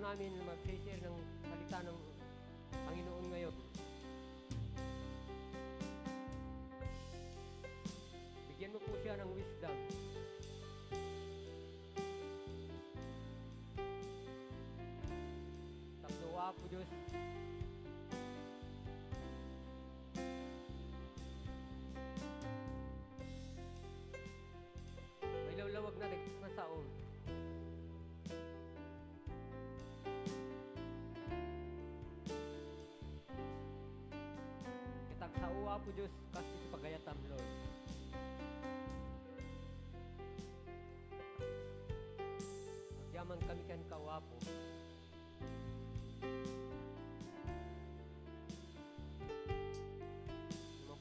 namin mag-share ng salita ng Panginoon ngayon. Bigyan mo po siya ng wisdom. Takdawa po Diyos. May lawlawag na nagsasaon. Kitag sa uwa po Diyos kasi pagayatam Lord. Yaman kami kan kawapo.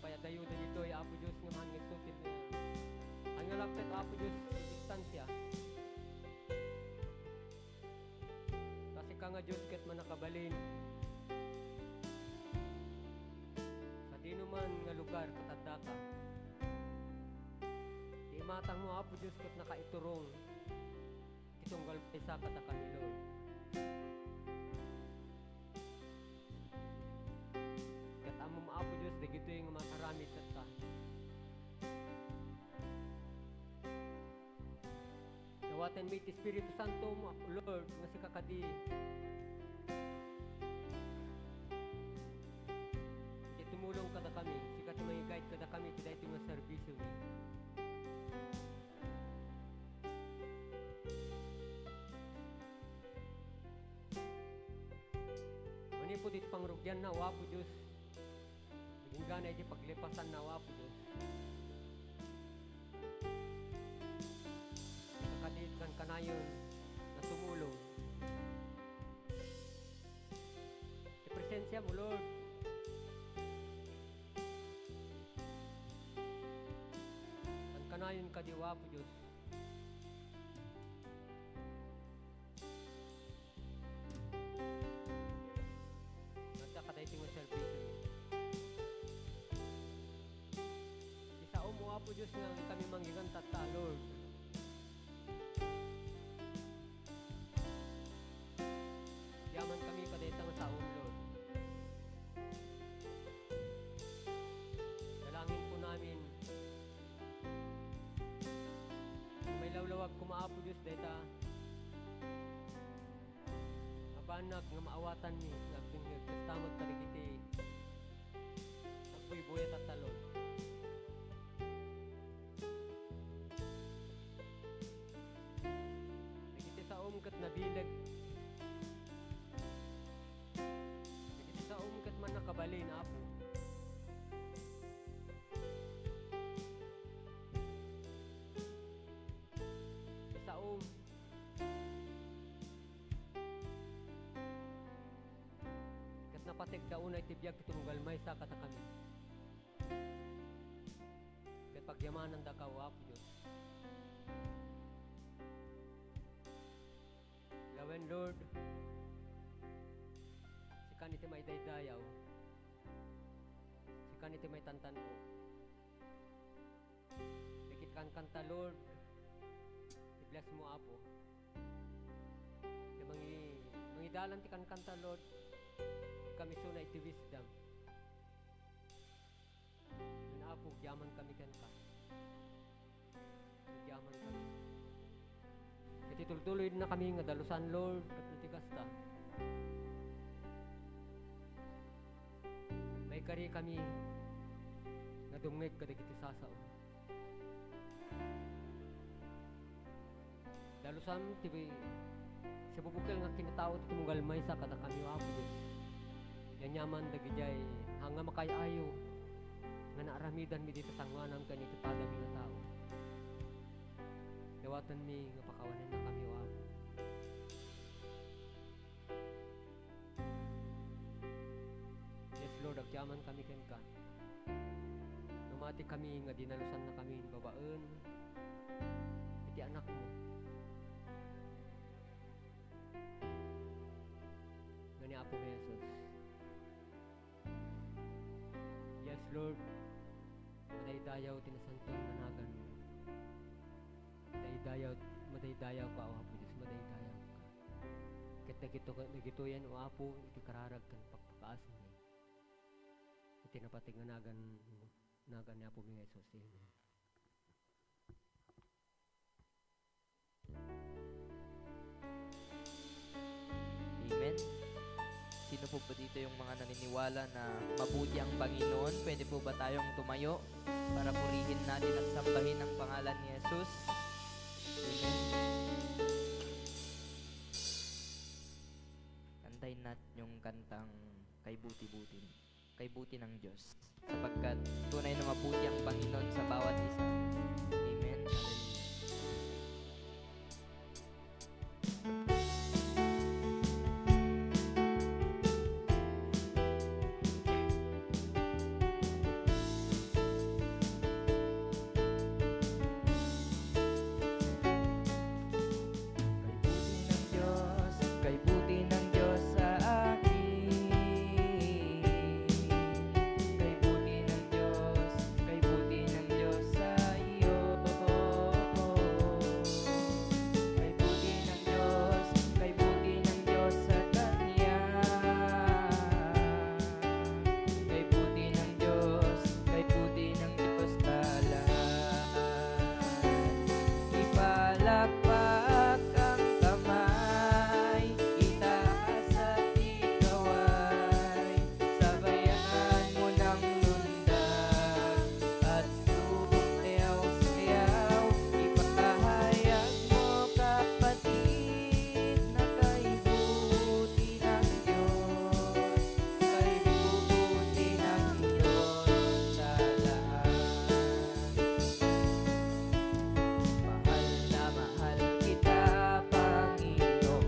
Payadayo dito ay Apo Diyos nga mahal ngagsutin niya. Ang nalapit Apo Diyos distansya. Kasi ka nga Diyos ket man nakabalin. Sa di naman nga lugar katanda ka. Di matang mo Apo Diyos ket nakaiturong. Kitunggal isa kataka ni Lord. Among Apo Diyos, dagito yung makaramit at ka. Nawatan may Espiritu Santo mo, Lord, nga si kakadi. Kaya tumulong kada kami, sikat may guide kada kami, kada ito nga servisyo ni. Mani po dito pangrugyan na, Apo Diyos. Hingga na iti paglipasan nawa po Diyos. Nakakadiit kan kanayon na tumulong. Sa presensya mo, Lord. Kan kanayon kadiwa po Diyos. Nagkakadaiting mo servisyo mo. Umuha po Diyos nga kami manggigan tata, Lord. Yaman kami kadaitang taong, Lord. Dalangin po namin. May lawlawag kumaapo Diyos data. Mabanag nga maawatan ni nagkastamot tarigiti. Nagbuy-buya tata, Lord. Kat nabilag. Nagiti sa kat man nakabalin, Apo. Sa kat napatig daon ay tibiyag itong galmay sa katakami. Kat pagyamanan da ka, Apo Diyos. Lawan Lord, si kaniti may daydayaw, si kaniti may tantan ko. Dikit kan kanta Lord, i-bless mo Apo. Mangidalan ti kan kanta Lord, kami sunay ti wisdom. Apo, yaman kami kan ka. Yaman kami. Iti tultuloy na kami nga dalusan Lord at natikasta. May kari kami nga dungeg kadag iti sasao. Dalusan tibi sa bubukil nga kinatao ti tumugalmay sa kada kami Apo Diyos. Yan yaman dagijay hanga makayayo nga naaramidan mi dito sangwanam kaniti padami nga tao. Dawatan mi nga pakawanan na kami Apo. Yes Lord, agyaman kami ken ka. Numati kami nga dinalusan na kami babaen. Iti anak mo. Nga ni Apo Jesus. Yes Lord, madaydayaw tinasanton managan mo. Madaydayaw ka, O Apo Diyos, madaydayaw ka. Ket dagitoyan o Apo iti kararag kan pagpakaas ni. Iti napatinganagan nagan ni Apo mi Jesus. Amen. Amen. Sino po ba dito yung mga naniniwala na mabuti ang Panginoon? Pwede po ba tayong tumayo para purihin natin at sambahin ang pangalan ni Jesus? Amen. Kantayin natin yung kantang kay buti-buti. Kay buti ng Diyos. Sapagkat tunay na mabuti ang Panginoon sa bawat isa. Amen. Hallelujah. Kay buti ng Diyos sa akin. Kay buti ng Diyos, kay buti ng Diyos sa iyo. Kay buti ng Diyos, kay buti ng Diyos sa kanya. Kay buti ng Diyos, kay buti ng Diyos sa lahat. Ipalakpak ang kamay, itaas at ikaway, sabayan mo ng lundag at sumayaw-sayaw. Ipahayag mo kapatid na kay buti ng Diyos, kay buti ng Diyos sa lahat. Mahal na mahal kita, Panginoon.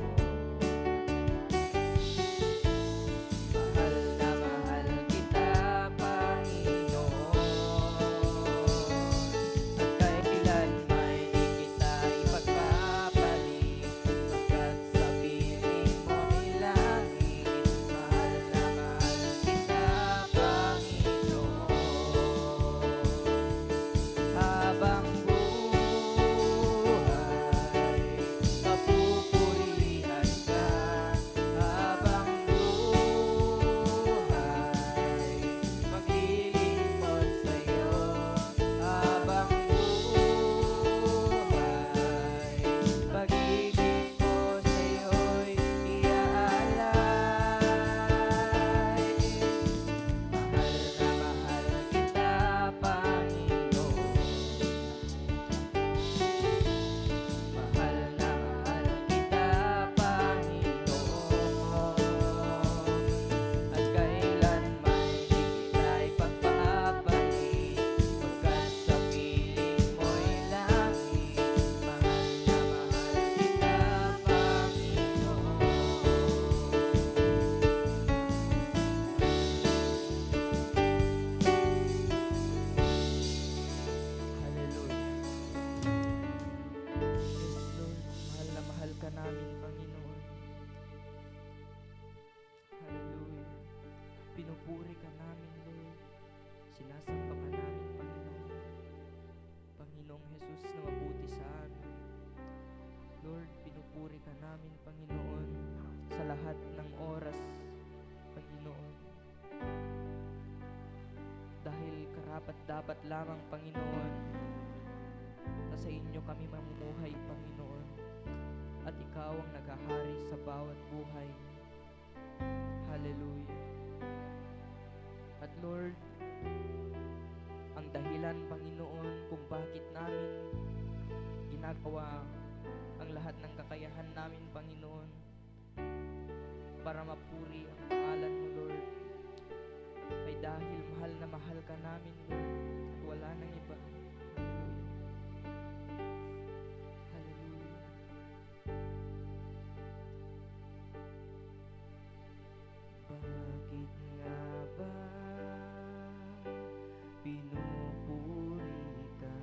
Mahal na mahal kita, Panginoon. At kailanman di kita ipagpapalit, pagkat sa piling mo'y langit. Mahal na mahal kita, Panginoon. Habang buhay, mapupurihan ka. Habang buhay, maglilingkod sa'yo. Habang buhay, pag-ibig ko sa'yo'y iaalay. Mahal na mahal kita, Panginoon. Mahal na mahal kita, Panginoon. At kailanman di kita ipagpapalit, pagkat sa piling mo'y langit. Mahal na mahal kita, Panginoon. Hallelujah. Yes, Lord, mahal na mahal ka namin, Panginoon. Hallelujah. Pinupuri ka namin, Lord. Sinasamba ka namin, Panginoon. Panginoong Jesus na mabuti sa amin. Lord, pinupuri ka namin, Panginoon, sa lahat ng oras, Panginoon. Dahil karapat-dapat lamang, Panginoon, na sa inyo kami mamumuhay, Panginoon, at ikaw ang naghahari sa bawat buhay. Hallelujah. At Lord, ang dahilan, Panginoon, kung bakit namin ginagawa ang lahat ng kakayahan namin, Panginoon, para mapuri ang pangalan mo, Lord, ay dahil mahal na mahal ka namin, Lord, at wala nang iba. Hallelujah. Bakit nga ba pinupuri ka?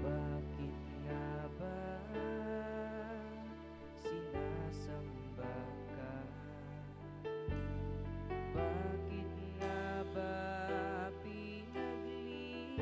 Bakit nga ba sinasamba ka? Bakit nga ba pinaglilingkuran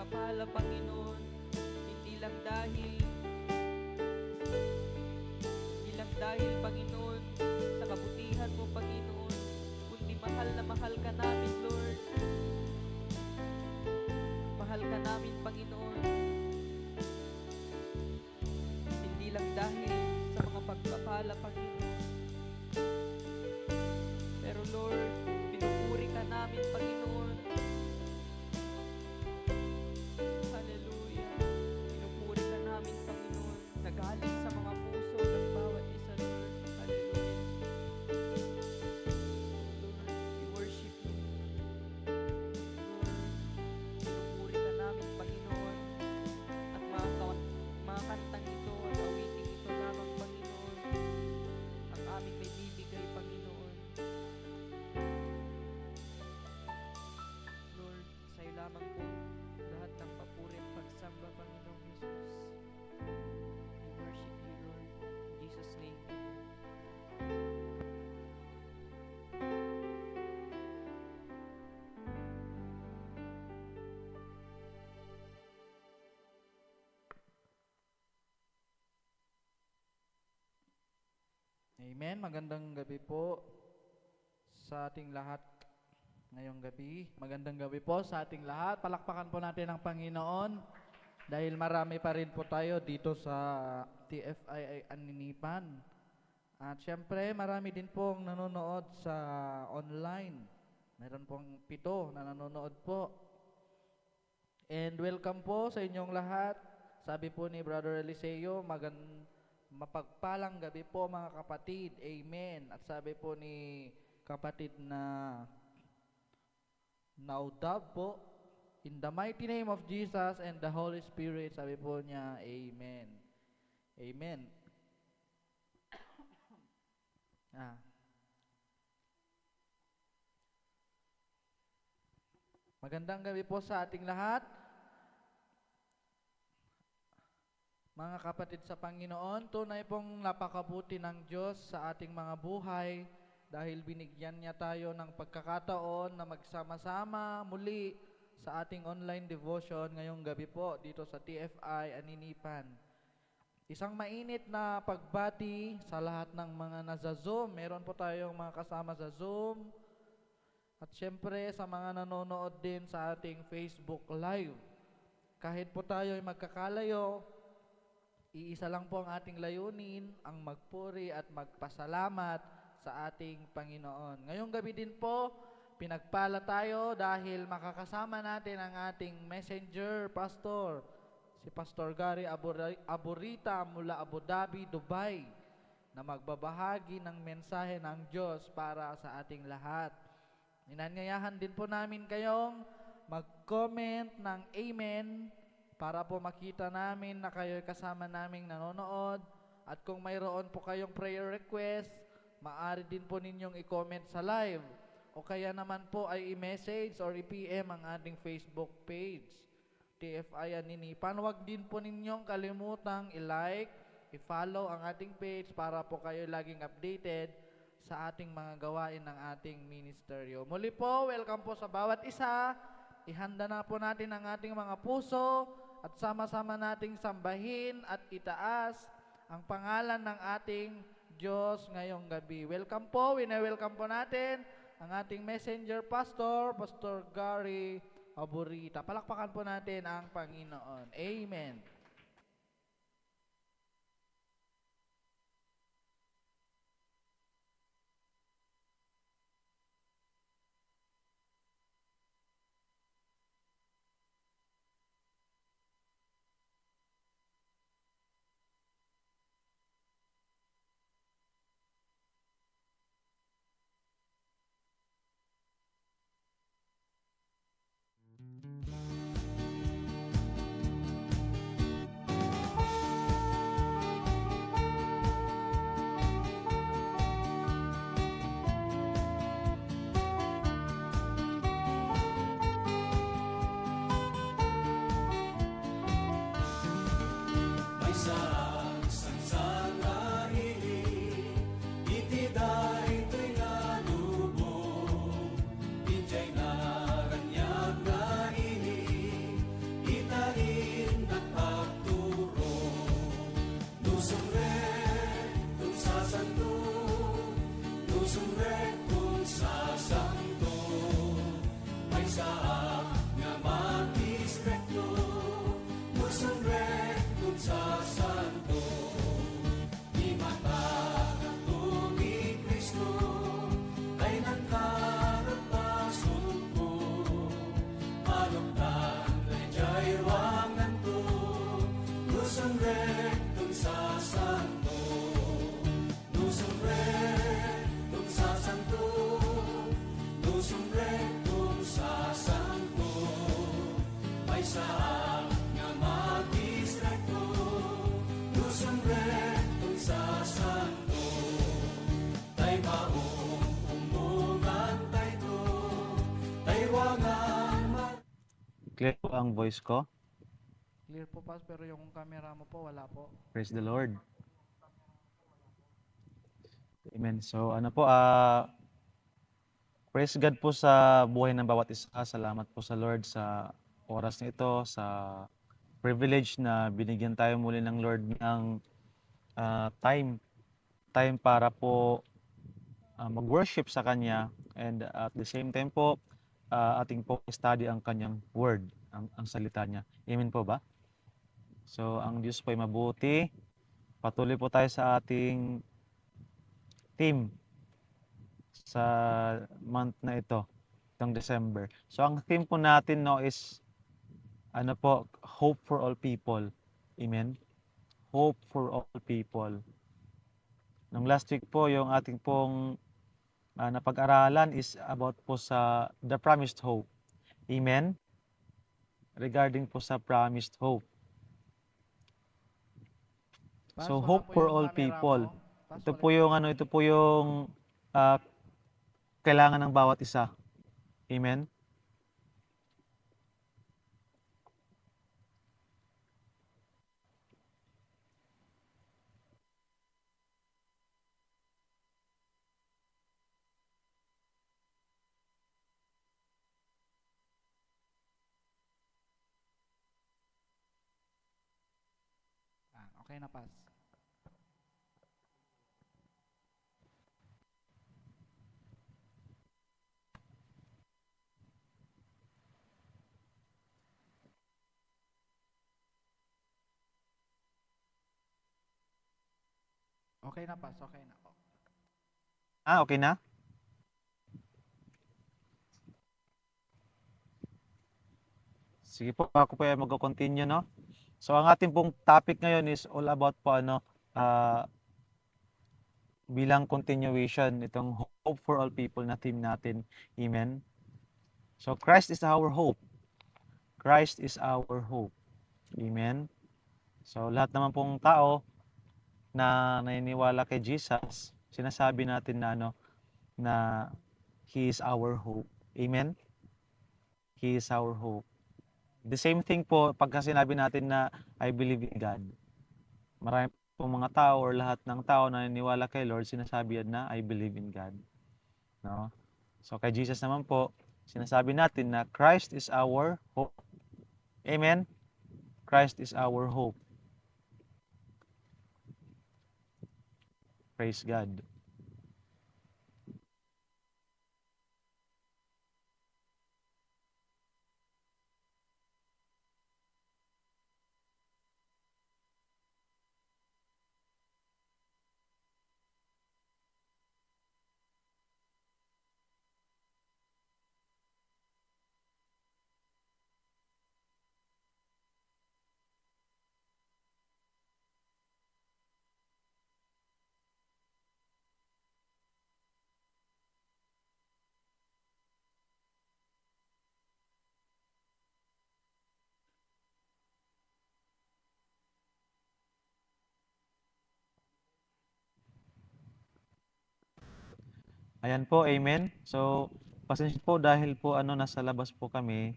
pagpapala, Panginoon, hindi lang dahil, Panginoon, sa kabutihan mo, Panginoon, kundi mahal na mahal ka namin, Lord. Mahal ka namin, Panginoon, hindi lang dahil sa mga pagpapala, Panginoon. Pero Lord, pinupuri ka namin, Panginoon. Hallelujah. Pinupuri ka namin, Panginoon, na galing sa mga puso ng bawat isa, Lord. Hallelujah. Lord, we worship you. Lord, pinupuri ka namin, Panginoon. At mga kantang ito at awiting ito lamang, Panginoon, ang aming may bibigay, Panginoon. Lord, sa'yo lamang po lahat ng papuri at pagsamba, Panginoong Jesus. We worship you, Lord. In Jesus' name, amen. Amen. Magandang gabi po sa ating lahat ngayong gabi. Magandang gabi po sa ating lahat. Palakpakan po natin ang Panginoon dahil marami pa rin po tayo dito sa TFI Aninipan. At syempre, marami din pong nanonood sa online. Meron pong 7 na nanonood po. And welcome po sa inyong lahat. Sabi po ni Brother Eliseo, mapagpalang gabi po mga kapatid. Amen. At sabi po ni kapatid na Naudab po, in the mighty name of Jesus and the Holy Spirit, sabi po niya, Amen. Amen. Magandang gabi po sa ating lahat. Mga kapatid sa Panginoon, tunay pong napakabuti ng Diyos sa ating mga buhay dahil binigyan niya tayo ng pagkakataon na magsama-sama muli sa ating online devotion ngayong gabi po dito sa TFI Aninipan. Isang mainit na pagbati sa lahat ng mga nasa-Zoom. Meron po tayong mga kasama sa Zoom. At syempre sa mga nanonood din sa ating Facebook Live. Kahit po tayo ay magkakalayo, iisa lang po ang ating layunin, ang magpuri at magpasalamat sa ating Panginoon. Ngayong gabi din po, pinagpala tayo dahil makakasama natin ang ating messenger pastor, si Pastor Gary Aburita mula Abu Dhabi, Dubai, na magbabahagi ng mensahe ng Diyos para sa ating lahat. Inanyayahan din po namin kayong mag-comment ng Amen para po makita namin na kayo'y kasama naming nanonood. At kung mayroon po kayong prayer request, maaari din po ninyong i-comment sa live. O kaya naman po ay i-message or i-PM ang ating Facebook page, TFI Aninipan. Huwag din po ninyong kalimutang i-like, i-follow ang ating page para po kayo laging updated sa ating mga gawain ng ating ministeryo. Muli po, welcome po sa bawat isa. Ihanda na po natin ang ating mga puso at sama-sama nating sambahin at itaas ang pangalan ng ating Diyos ngayong gabi. Welcome po, welcome po natin ang ating messenger pastor, Pastor Gary Aburita. Palakpakan po natin ang Panginoon. Amen. Clear po ang voice ko. Clear po, Pas, pero yung camera mo po, wala po. Praise the Lord. Amen. So praise God po sa buhay ng bawat isa. Salamat po sa Lord sa oras na ito, sa privilege na binigyan tayo muli ng Lord ng time para po mag-worship sa Kanya, and at the same time po ating po study ang Kanyang word, ang salita niya. Amen po ba? So ang Diyos po ay mabuti. Patuloy po tayo sa ating theme sa month na ito, itong December. So ang theme po natin is hope for all people. Amen. Hope for all people. Nung last week po, yung ating pong napag-aralan is about po sa the promised hope. Amen. Regarding po sa promised hope. Pas, So wala hope po for yung all camera people. mo. Pas, Ito wala po yung ito po yung kailangan ng bawat isa. Amen. Okay na, Pas. Okay na, Pas. Okay na po. Okay na? Sige po, ako po ay mag-continue, no? So ang ating pong topic ngayon is all about po bilang continuation itong hope for all people na theme natin. Amen. So Christ is our hope. Christ is our hope. Amen. So lahat naman pong tao na naniniwala kay Jesus, sinasabi natin na He is our hope. Amen. He is our hope. The same thing po pagka sinabi natin na I believe in God. Marami pong mga tao or lahat ng tao na naniniwala kay Lord, sinasabi yan na I believe in God. No? So kay Jesus naman po, sinasabi natin na Christ is our hope. Amen? Christ is our hope. Praise God. Ayan po, amen. So, pasensya po dahil po nasa labas po kami.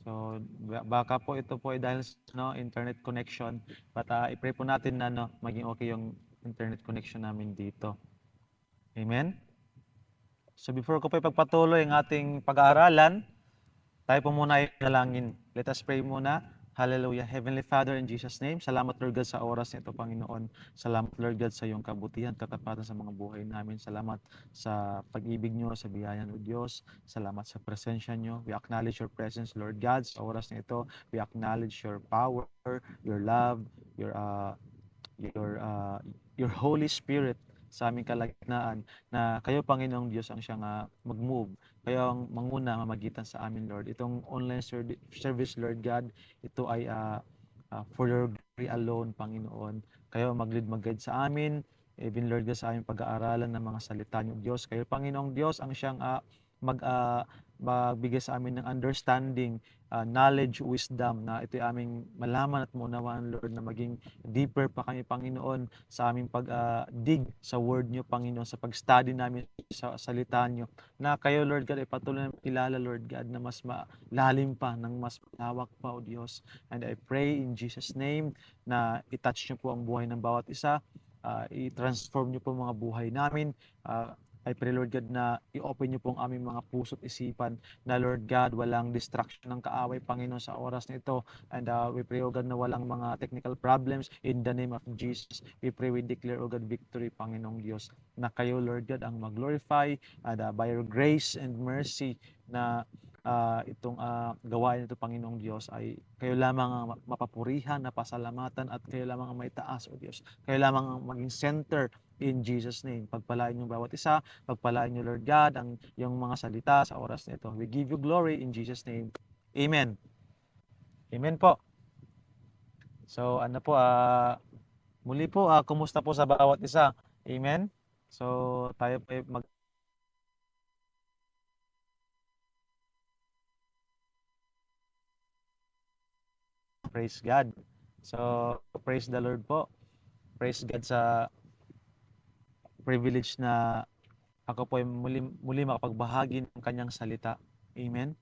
So, baka po ito po ay dahil sa internet connection. But i-pray po natin na maging okay yung internet connection namin dito. Amen. So, before ko po ipagpatuloy ang ating pag-aaralan, tayo po muna ay nalangin. Let us pray muna. Hallelujah. Heavenly Father, in Jesus' name, salamat Lord God sa oras nito, Panginoon. Salamat Lord God sa iyong kabutihan, katapatan sa mga buhay namin. Salamat sa pag-ibig nyo, sa biyaya ng Diyos. Salamat sa presensya nyo. We acknowledge your presence, Lord God, sa oras na ito. We acknowledge your power, your love, your Holy Spirit sa aming kalagitnaan, na kayo, Panginoong Diyos, ang siyang mag-move. Kayo ang manguna, mamagitan sa amin, Lord. Itong online service, Lord God, ito ay for your glory alone, Panginoon. Kayo mag-lead, mag-guide sa amin, even, Lord God, sa aming pag-aaralan ng mga salita niyo, Diyos. Kayo, Panginoong Diyos, ang siyang magbigay sa amin ng understanding, knowledge, wisdom na ito'y aming malaman at maunawaan, Lord, na maging deeper pa kami, Panginoon, sa aming dig sa Word niyo, Panginoon, sa pag-study namin sa salita niyo, na kayo, Lord God, ay patuloy na kilala, Lord God, na mas malalim pa, ng mas malawak pa, O Diyos. And I pray in Jesus' name na i-touch niyo po ang buhay ng bawat isa, i-transform niyo po ang mga buhay namin. I pray, Lord God, na i-open niyo po ang aming mga puso't isipan, na Lord God, walang distraction ng kaaway, Panginoon, sa oras na ito. And we pray, O God, na walang mga technical problems. In the name of Jesus, we pray, we declare, O God, victory, Panginoong Diyos, na kayo, Lord God, ang mag-glorify, and by your grace and mercy na itong gawain ito, Panginoong Diyos, ay kayo lamang ang mapapurihan, na pasalamatan, at kayo lamang ang maitaas, O Diyos. Kayo lamang ang maging center in Jesus' name. Pagpalain niyo bawat isa, pagpalain niyo, Lord God, ang yung mga salita sa oras na ito. We give you glory in Jesus' name. Amen. Amen po. So, muli po, kumusta po sa bawat isa? Amen. So, tayo po praise God. So, praise the Lord po. Praise God sa privilege na ako po ay muli makapagbahagi ng kanyang salita. Amen.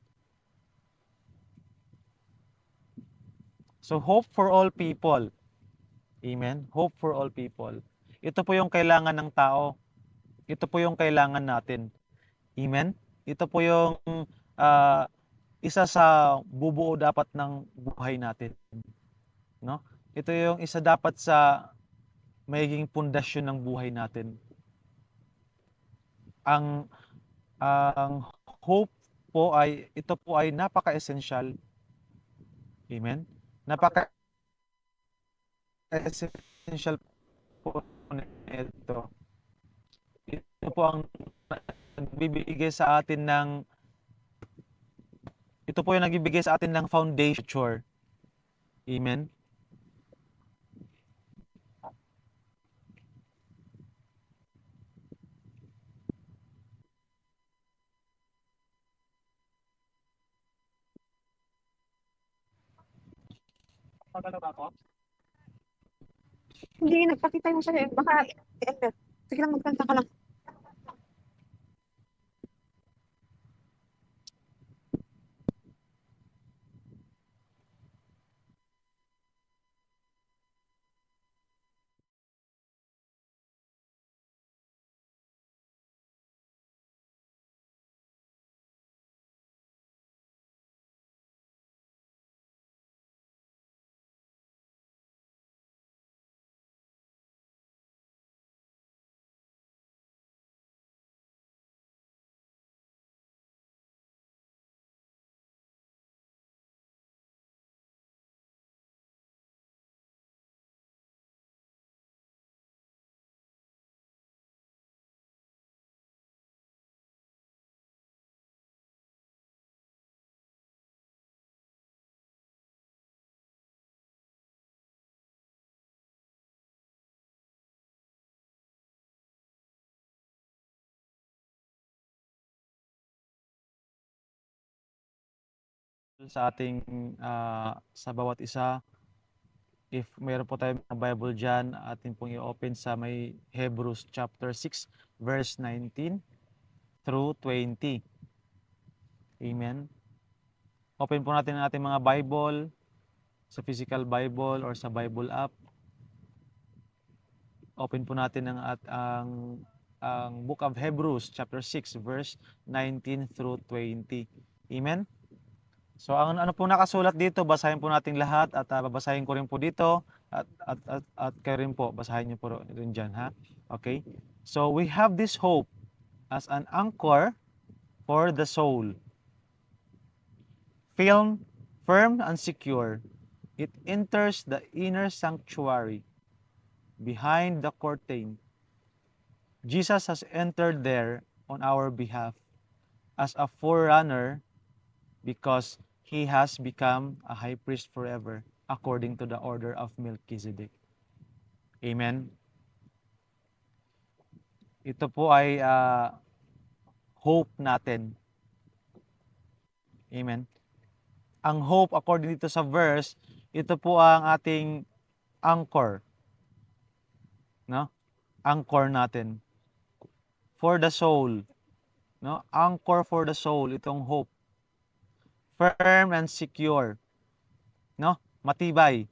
So, hope for all people. Amen. Hope for all people. Ito po yung kailangan ng tao. Ito po yung kailangan natin. Amen. Ito po yung ah, isa sa bubuo dapat ng buhay natin, no? Ito yung isa dapat sa magiging pundasyon ng buhay natin. Ang hope po ay ito po ay napaka-essential. Amen. Napaka-essential po nito. Ito po ang nagbibigay sa atin ng ito po yung nagbibigay sa atin ng foundation. Amen. Magano ba ako? Hindi, nagpakita mo sa'yo. Baka, sige lang, magkanta ka lang. Sa ating sa bawat isa, if meron po tayong Bible dyan, atin pong i-open sa may Hebrews chapter 6 verse 19 through 20. Amen. Open po natin ang ating mga Bible sa physical Bible or sa Bible app. Open po natin ang Book of Hebrews chapter 6 verse 19 through 20. Amen. So ang ano po nakasulat dito, basahin po nating lahat at babasahin ko rin po dito at kayo rin po, basahin niyo po rin diyan, ha. Okay? So we have this hope as an anchor for the soul. Firm and secure, it enters the inner sanctuary behind the curtain. Jesus has entered there on our behalf as a forerunner because he has become a high priest forever according to the order of Melchizedek. Amen. Ito po ay hope natin. Amen. Ang hope, according dito sa verse, ito po ang ating anchor. No? Anchor natin. For the soul. No? Anchor for the soul, itong hope. Firm and secure. No? Matibay.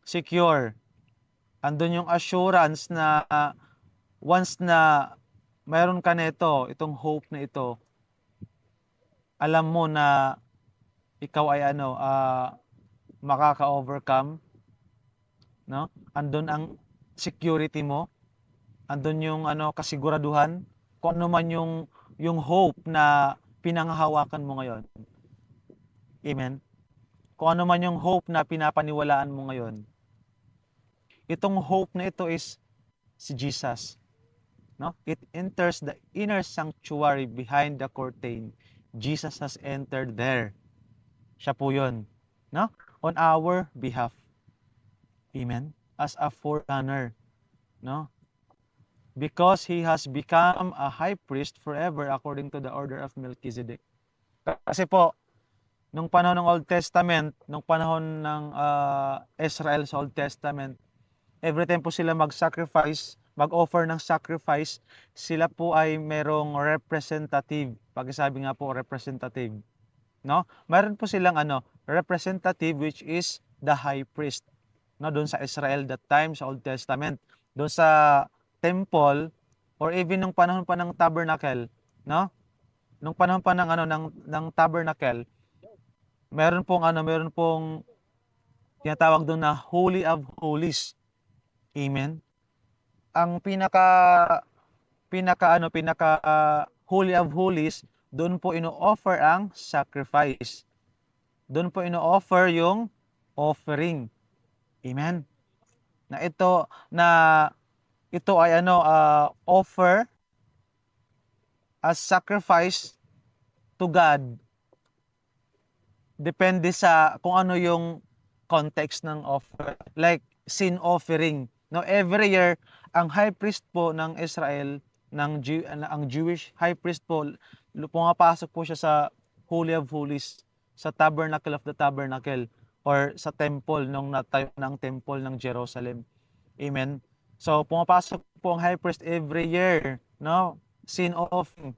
Secure. Andun yung assurance na once na mayroon ka nito, itong hope na ito, alam mo na ikaw ay makaka-overcome, no? Andun ang security mo, andun yung kasiguraduhan, kung ano man yung hope na pinanghahawakan mo ngayon. Amen. Kung ano man yung hope na pinapaniwalaan mo ngayon. Itong hope na ito is si Jesus. No? It enters the inner sanctuary behind the curtain. Jesus has entered there. Siya po yun. No? On our behalf. Amen? As a forerunner. No? Because he has become a high priest forever according to the order of Melchizedek. Kasi po, nung panahon ng Old Testament, nung panahon ng Israel sa Old Testament, every time po sila mag-sacrifice, mag-offer ng sacrifice, sila po ay merong representative. Pag-sabi nga po, representative. No? Meron po silang representative, which is the high priest. No, doon sa Israel that time sa Old Testament. Doon sa temple or even nung panahon pa ng tabernacle, no? Nung panahon pa ng tabernacle, meron pong tinatawag doon na Holy of Holies. Amen. Ang pinaka Holy of Holies, doon po ino-offer ang sacrifice. Doon po ino-offer yung offering. Amen. Ito ay offer as sacrifice to God. Depende sa kung ano yung context ng offer. Like sin offering. No, every year ang high priest po ng Israel, ang Jewish high priest po, pumapasok po siya sa Holy of Holies, sa Tabernacle of the Tabernacle, or sa temple nung natayo ng temple ng Jerusalem. Amen. So pumapasok po ang high priest every year, no? Sin offering.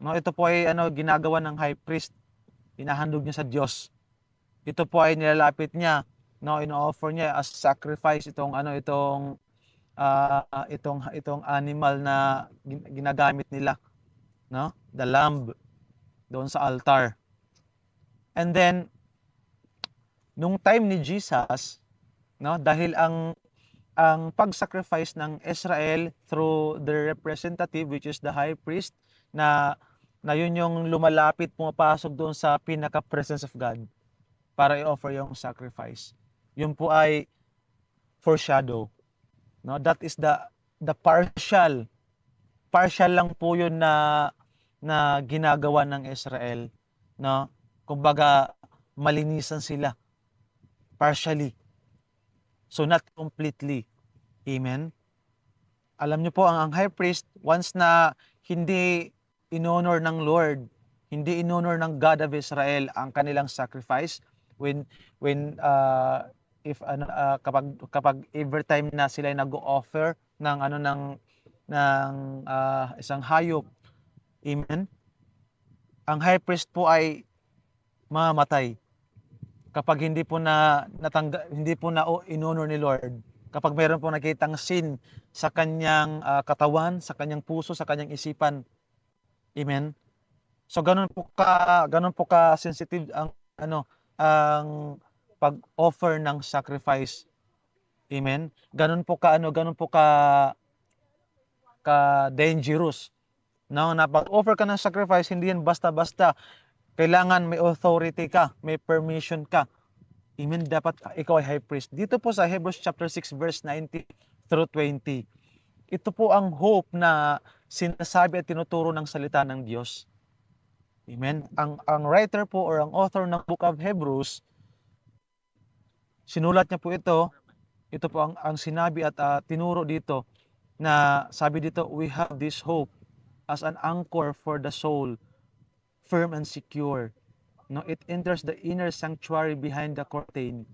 No, ito po ay ginagawa ng high priest. Inahandog niya sa Diyos. Ito po ay nilalapit niya, no, ino-offer niya as sacrifice itong animal na ginagamit nila, no? The lamb doon sa altar. And then nung time ni Jesus, no, dahil ang pag-sacrifice ng Israel through the representative, which is the high priest, na yun yung lumalapit, pumapasok doon sa pinaka-presence of God para i-offer yung sacrifice. Yun po ay foreshadow. No, that is the partial lang po yun na ginagawa ng Israel, no? Kumbaga malinisan sila partially. So not completely. Amen. Alam niyo po ang high priest, once na hindi inhonor ng Lord, hindi inhonor ng God of Israel ang kanilang sacrifice, kapag every time na sila ay nag-offer ng isang hayop, amen, ang high priest po ay mamamatay kapag hindi po na inhonor ni Lord, kapag mayroon po nakitang sin sa kanyang katawan, sa kanyang puso, sa kanyang isipan. Amen. So ganun po ka sensitive ang pag-offer ng sacrifice. Amen. Ganun po ka dangerous. No, na pag-offer ka ng sacrifice, hindi yan basta-basta. Kailangan may authority ka, may permission ka. Amen. Dapat ikaw ay high priest. Dito po sa Hebrews chapter 6 verse 19 through 20. Ito po ang hope na sinasabi at tinuturo ng salita ng Diyos. Amen. Ang writer po or ang author ng Book of Hebrews, sinulat niya po ito. Ito po ang sinabi at tinuro dito, na sabi dito, we have this hope as an anchor for the soul, firm and secure. No, it enters the inner sanctuary behind the curtain.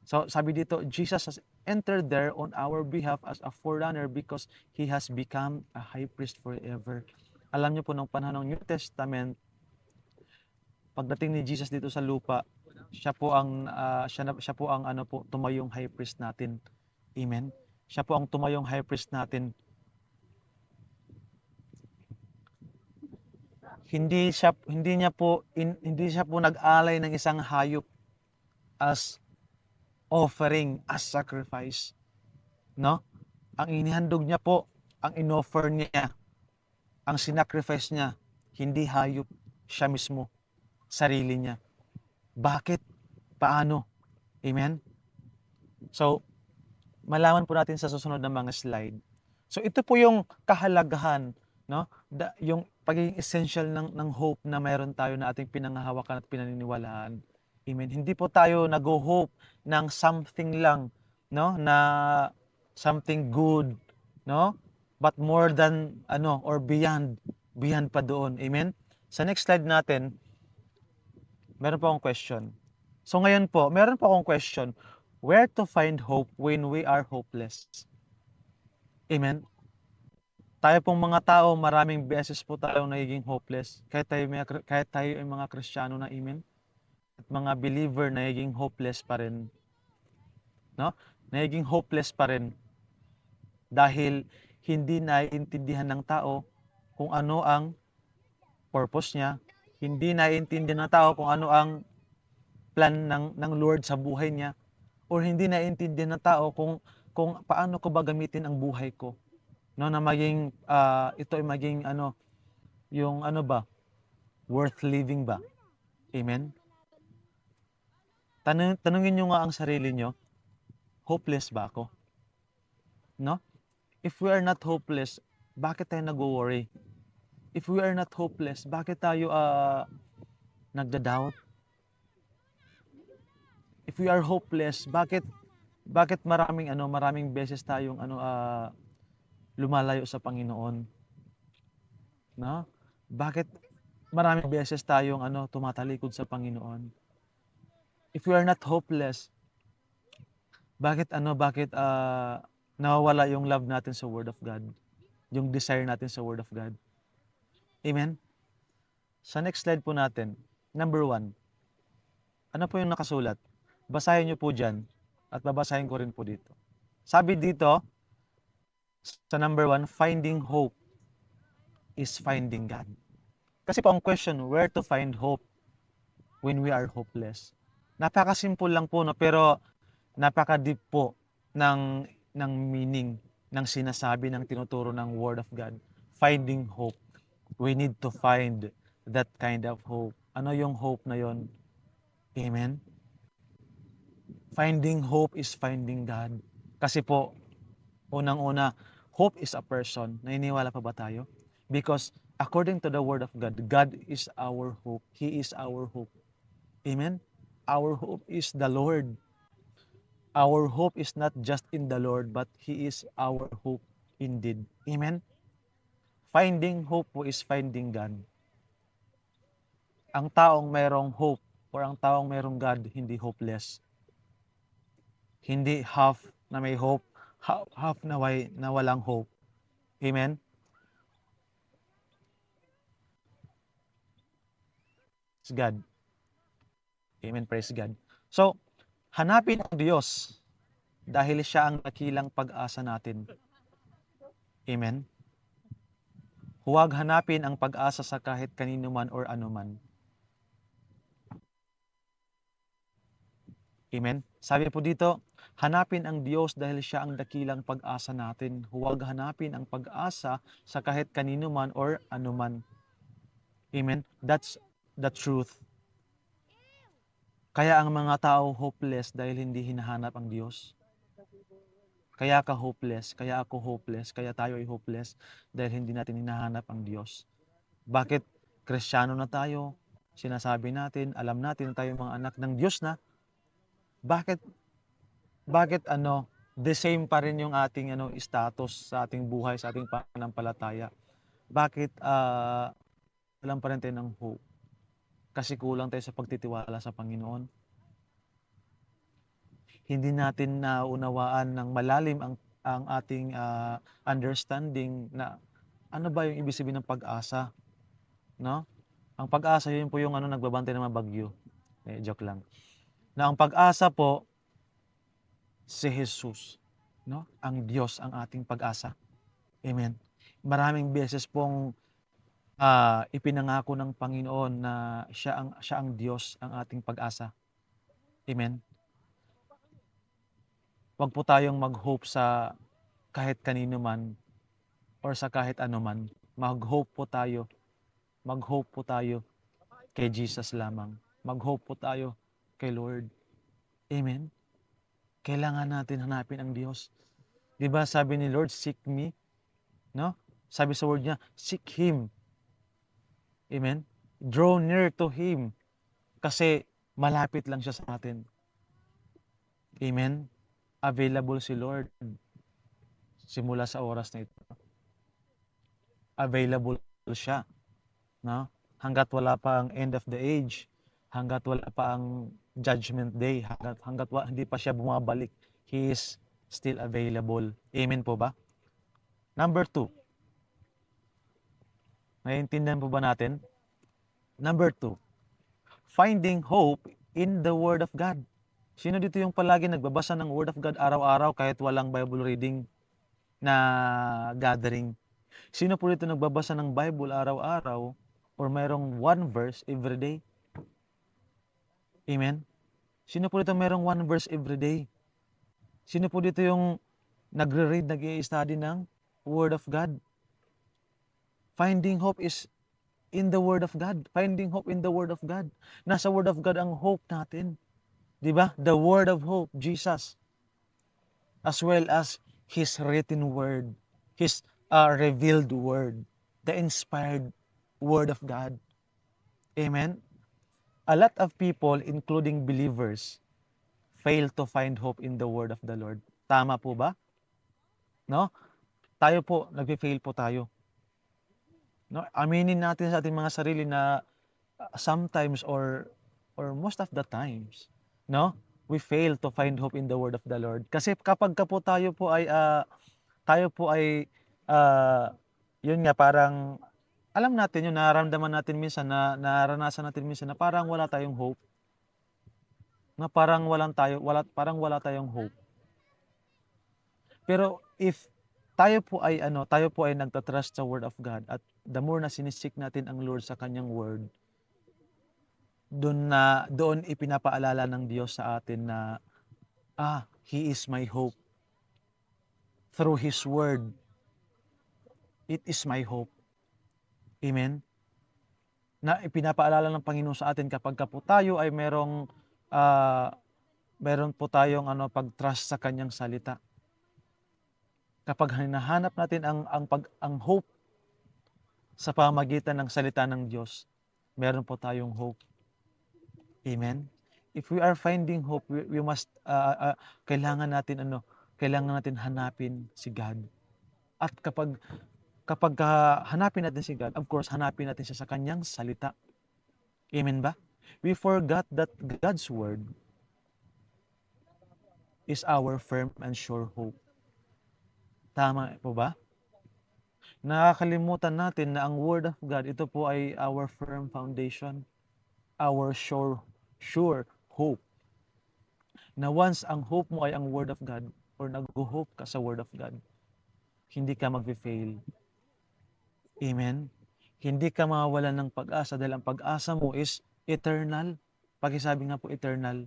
So sabi dito, Jesus has entered there on our behalf as a forerunner because He has become a high priest forever. Alam niyo po, nung panahon ng New Testament, pagdating ni Jesus dito sa lupa, siya po ang ano po, tumayong high priest natin. Amen. Siya po ang tumayong high priest natin. Hindi siya po nag-alay ng isang hayop as offering, as sacrifice, no? Ang inihandog niya po, ang inoffer niya, ang sinacrifice niya, hindi hayop, siya mismo, sarili niya. Bakit? Paano? Amen? So, malaman po natin sa susunod na mga slide. So, ito po yung kahalagahan, no? Yung pagiging essential ng hope na mayroon tayo na ating pinanghahawakan at pinaniniwalaan. Amen. Hindi po tayo nag-hope ng something lang, no? Na something good, no? But more than or beyond pa doon. Amen. Sa next slide natin, meron pa akong question. So ngayon po, meron pa akong question. Where to find hope when we are hopeless? Amen. Tayo pong mga tao, maraming beses po tayong nagiging hopeless. Kahit tayo ay mga Kristiyano na, amen. At mga believer, nagiging hopeless pa rin. No? Nagiging hopeless pa rin. Dahil hindi naiintindihan ng tao kung ano ang purpose niya. Hindi naiintindihan ng tao kung ano ang plan ng Lord sa buhay niya. Or hindi naiintindihan ng tao kung paano ko ba gamitin ang buhay ko. No, na maging ito ay maging yung worth living ba? Amen. Tanungin niyo nga ang sarili niyo, hopeless ba ako? No? If we are not hopeless, bakit tayo nag-worry? If we are not hopeless, bakit tayo nagda-doubt? If we are hopeless, bakit maraming beses tayong lumalayo sa Panginoon? No? Bakit maraming beses tayong tumatalikod sa Panginoon? If we are not hopeless, bakit nawawala yung love natin sa Word of God? Yung desire natin sa Word of God? Amen? Sa next slide po natin, number 1. Ano po yung nakasulat? Basahin niyo po dyan at babasahin ko rin po dito. Sabi dito, sa number 1, finding hope is finding God. Kasi po ang question, where to find hope when we are hopeless? Napaka-simple lang po, no? Pero napaka-deep po ng meaning ng sinasabi ng tinuturo ng Word of God. Finding hope. We need to find that kind of hope. Ano yung hope na yon? Amen? Finding hope is finding God. Kasi po, unang-una, hope is a person. Naniniwala pa ba tayo? Because according to the Word of God, God is our hope. He is our hope. Amen? Our hope is the Lord. Our hope is not just in the Lord, but He is our hope indeed. Amen? Finding hope po is finding God. Ang taong mayroong hope or ang taong mayroong God, hindi hopeless. Hindi half na may hope, half na walang hope. Amen? Praise God. Amen, praise God. So, hanapin ang Diyos dahil siya ang dakilang pag-asa natin. Amen? Huwag hanapin ang pag-asa sa kahit kanino man or anuman. Amen? Sabi po dito, hanapin ang Diyos dahil siya ang dakilang pag-asa natin. Huwag hanapin ang pag-asa sa kahit kanino man or anuman. Amen? That's the truth. Kaya ang mga tao hopeless dahil hindi hinahanap ang Diyos. Kaya ka hopeless, kaya ako hopeless, kaya tayo ay hopeless dahil hindi natin hinahanap ang Diyos. Bakit Kristiyano na tayo? Sinasabi natin, alam natin tayo mga anak ng Diyos na. Bakit the same pa rin yung ating status sa ating buhay, sa ating pananampalataya? Bakit walang pa rin tayo ng hope? Kasi kulang tayo sa pagtitiwala sa Panginoon. Hindi natin naunawaan ng malalim ang ating understanding na ano ba yung ibig sabihin ng pag-asa, no? Ang pag-asa yun po yung nagbabantay ng mga bagyo. Joke lang. Na ang pag-asa po si Jesus, no? Ang Diyos ang ating pag-asa. Amen. Maraming beses pong ipinangako ng Panginoon na siya ang Diyos ang ating pag-asa. Amen. Huwag po tayong mag-hope sa kahit kanino man or sa kahit ano man. Mag-hope po tayo. Mag-hope po tayo kay Jesus lamang. Mag-hope po tayo kay Lord. Amen. Kailangan natin hanapin ang Diyos. 'Di ba sabi ni Lord, seek me, no? Sabi sa word niya, seek him. Amen. Draw near to him kasi malapit lang siya sa atin. Amen. Available si Lord simula sa oras na ito. Available siya, no? Hangga't wala pa ang end of the age, hangga't wala pa ang judgment day, hindi pa siya bumabalik, he is still available. Amen po ba? Number 2. Naiintindihan po ba natin? Number 2. Finding hope in the Word of God. Sino dito yung palagi nagbabasa ng Word of God araw-araw kahit walang Bible reading na gathering? Sino po dito nagbabasa ng Bible araw-araw or mayroong one verse every day? Amen? Sino po dito mayroong one verse every day? Sino po dito yung nagre-read, nag-i-study ng Word of God? Finding hope is in the Word of God. Finding hope in the Word of God. Nasa Word of God ang hope natin. Di ba? The Word of hope, Jesus. As well as His written Word. His revealed Word. The inspired Word of God. Amen? A lot of people, including believers, fail to find hope in the Word of the Lord. Tama po ba? No? Tayo po, nagpe-fail po tayo. No? Aminin natin sa ating mga sarili na sometimes or most of the times, no? We fail to find hope in the Word of the Lord. Kasi kapag tayo po ay yun nga parang alam natin yung nararamdaman natin minsan na naranasan natin minsan na parang wala tayong hope. Na parang wala tayong hope. Pero if tayo po ay nagtatrust sa Word of God at the more na sinisik natin ang Lord sa kanyang word, doon ipinapaalala ng Diyos sa atin na He is my hope. Through His word, it is my hope. Amen? Na ipinapaalala ng Panginoon sa atin kapag po tayo ay meron po tayong pag-trust sa kanyang salita. Kapag hinahanap natin ang hope sa pamamagitan ng salita ng Diyos, meron po tayong hope. Amen. If we are finding hope, we must kailangan natin hanapin si God. At kapag hanapin natin si God, of course, hanapin natin siya sa kanyang salita. Amen ba? We forgot that God's word is our firm and sure hope. Tama po ba? Nakakalimutan natin na ang word of God, ito po ay our firm foundation, our sure hope. Na once ang hope mo ay ang Word of God or nag-hope ka sa Word of God, hindi ka mag-fail. Amen? Hindi ka mawawalan ng pag-asa dahil ang pag-asa mo is eternal. Pakisabi nga po eternal.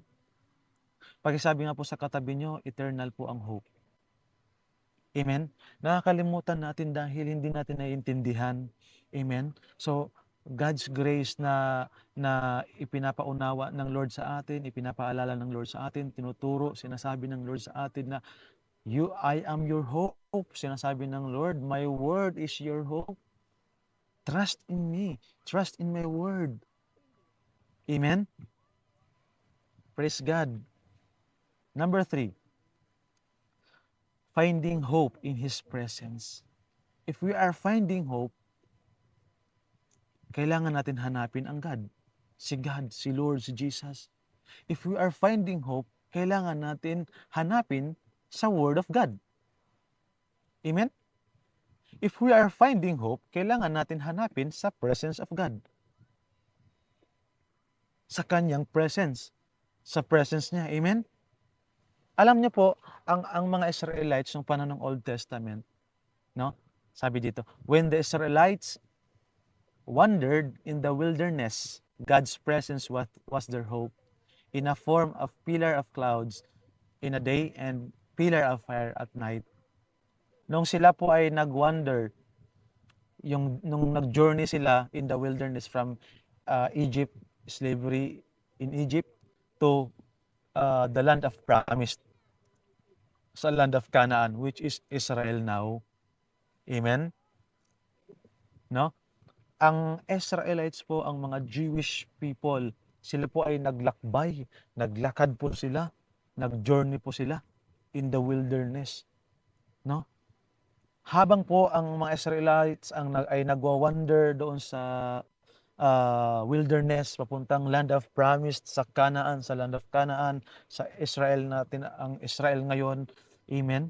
Pakisabi nga po sa katabi nyo, eternal po ang hope. Amen? Nakakalimutan natin dahil hindi natin naiintindihan. Amen? So, God's grace na ipinapaunawa ng Lord sa atin, ipinapaalala ng Lord sa atin, tinuturo, sinasabi ng Lord sa atin na I am your hope. Sinasabi ng Lord, my word is your hope. Trust in me. Trust in my word. Amen? Praise God. Number 3, finding hope in His presence. If we are finding hope, kailangan natin hanapin ang God si God, si Lord, si Jesus. If we are finding hope, kailangan natin hanapin sa Word of God. Amen? If we are finding hope, kailangan natin hanapin sa presence of God. Sa kanyang presence. Sa presence niya. Amen? Alam niyo po, ang mga Israelites ng panahon ng Old Testament, no? Sabi dito, when the Israelites wandered in the wilderness, God's presence was their hope in a form of pillar of clouds in a day and pillar of fire at night. Nung sila po ay nag-wander, nung nag-journey sila in the wilderness from Egypt, slavery in Egypt, to the land of promise, sa land of Canaan, which is Israel now. Amen? No? Ang Israelites po, ang mga Jewish people, sila po ay naglakbay, naglakad po sila, nag-journey po sila in the wilderness. No? Habang po ang mga Israelites ay nagwa-wander doon sa wilderness, papuntang land of promise, sa Canaan, sa land of Canaan, sa Israel natin, ang Israel ngayon. Amen?